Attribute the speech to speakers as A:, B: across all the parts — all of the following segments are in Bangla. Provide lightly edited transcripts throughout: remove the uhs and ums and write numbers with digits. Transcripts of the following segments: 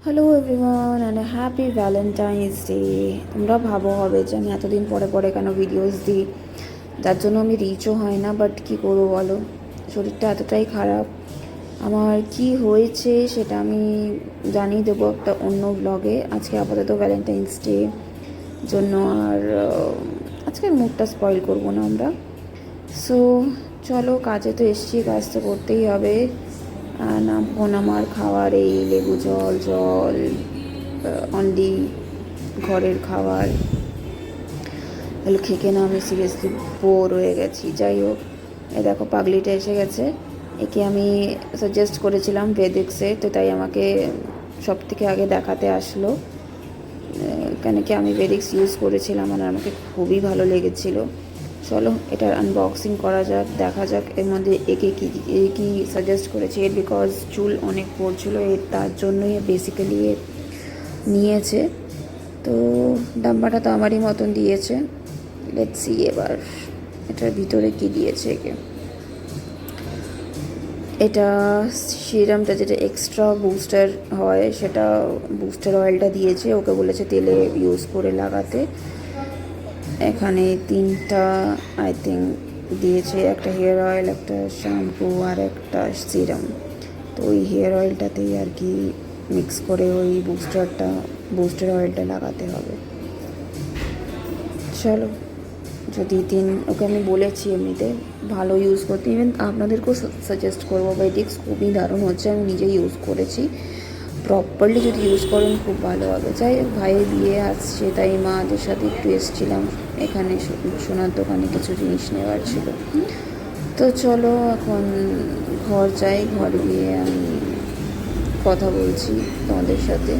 A: Hello everyone and happy Valentine's day. তোমরা ভাবো হবে যে আমি এতদিন পরে পরে কেন ভিডিওস দিই, যার জন্য আমি রিচও হয় না। বাট কী করবো বলো, শরীরটা এতটাই খারাপ। আমার কি হয়েছে সেটা আমি জানিয়ে দেবো একটা অন্য ব্লগে। আজকে আপাতত ভ্যালেন্টাইন্স ডে জন্য আর আজকের মুডটা স্পয়েল করবো না আমরা। সো চলো, কাজে তো এসছি, কাজ তো করতেই হবে। নামফোন আমার খাওয়ার এই লেবু জল জল অনলি ঘরের খাবার এগুলো খেকে না আমি সিরিয়াসলি বোর হয়ে গেছি। যাই হোক, এ দেখো পাগলিটা এসে গেছে। একে আমি সাজেস্ট করেছিলাম ভেদিক্সে, তো তাই আমাকে সব থেকে আগে দেখাতে আসলো। কেন কি আমি ভেদিক্স ইউজ করেছিলাম আর আমাকে খুবই ভালো লেগেছিলো। চলো এটার আনবক্সিং করা যাক, দেখা যাক এর মধ্যে একে কী সাজেস্ট করেছে। এর বিকজ চুল অনেক পড়ছিল, এর তার জন্যই বেসিক্যালি নিয়েছে। তো ডাব্বাটা তো আমারই মতন দিয়েছে। লেটস সি এবার এটার ভিতরে কি দিয়েছে একে। এটা সিরামটা যেটা এক্সট্রা বুস্টার হয়, সেটা বুস্টার অয়েলটা দিয়েছে। ওকে বলেছে তেলে ইউজ করে লাগাতে। এখানে তিনটা আই থিঙ্ক দিয়েছে, একটা হেয়ার অয়েল, একটা শ্যাম্পু আর একটা সিরাম। তো ওই হেয়ার অয়েলটাতেই আর কি মিক্স করে ওই বুস্টার অয়েলটা লাগাতে হবে। চলো, যদি ওকে আমি বলেছি এমনিতে ভালো ইউজ করতে, ইভেন আপনাদেরকেও সাজেস্ট করবো। ভেদিক্স খুবই দারুণ হচ্ছে, আমি নিজে ইউজ করেছি। প্রপারলি যদি ইউজ করেন খুব ভালো হবে। যাই হোক, ভাইয়ের বিয়ে আসছে তাই মাদের সাথে একটু এসেছিলাম এখানে সোনার দোকানে, কিছু জিনিস নেওয়ার ছিল। তো চলো এখন ঘর যাই, ঘর গিয়ে আমি কথা বলছি তোমাদের সাথে,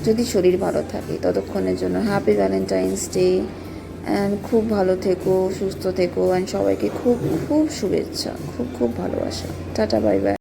A: যদি শরীর ভালো থাকে ততক্ষণের জন্য। হ্যাপি ভ্যালেন্টাইন্স ডে অ্যান্ড খুব ভালো থেকো, সুস্থ থেকো, অ্যান্ড সবাইকে খুব খুব শুভেচ্ছা, খুব খুব ভালোবাসা। Tata, bye bye.